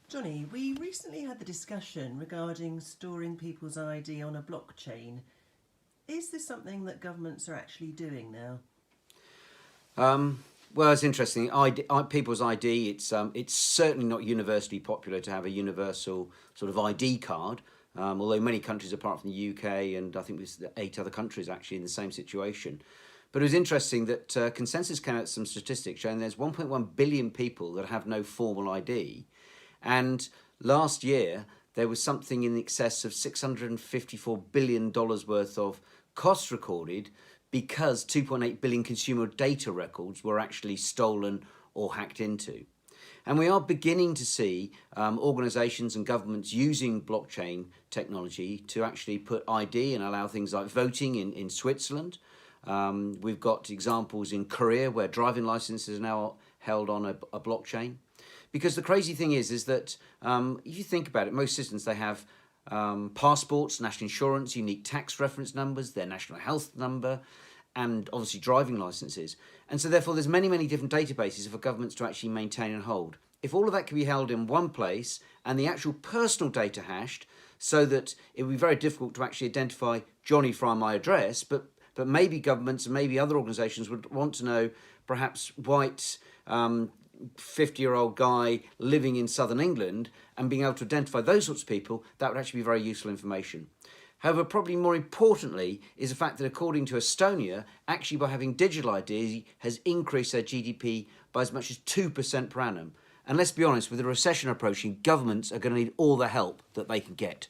Johnny, we recently had the discussion regarding storing people's ID on a blockchain. Is this something that governments are actually doing now? Well, it's interesting. People's ID. It's certainly not universally popular to have a universal sort of ID card. Although many countries, apart from the UK, and I think there's 8 other countries actually in the same situation. But it was interesting that ConsenSys came out with some statistics showing there's 1.1 billion people that have no formal ID, and last year there was something in excess of $654 billion worth of costs recorded because 2.8 billion consumer data records were actually stolen or hacked into. And we are beginning to see organisations and governments using blockchain technology to actually put ID and allow things like voting in Switzerland. We've got examples in Korea where driving licenses are now held on a blockchain. Because the crazy thing is that if you think about it, most citizens, they have passports, national insurance, unique tax reference numbers, their national health number, and obviously driving licenses. And so therefore there's many different databases for governments to actually maintain and hold. If all of that can be held in one place and the actual personal data hashed, so that it would be very difficult to actually identify Johnny from my address, but maybe governments and maybe other organisations would want to know perhaps white 50-year-old guy living in southern England, and being able to identify those sorts of people, that would actually be very useful information. However, probably more importantly is the fact that according to Estonia, actually by having digital ID has increased their GDP by as much as 2% per annum. And let's be honest, with the recession approaching, governments are going to need all the help that they can get.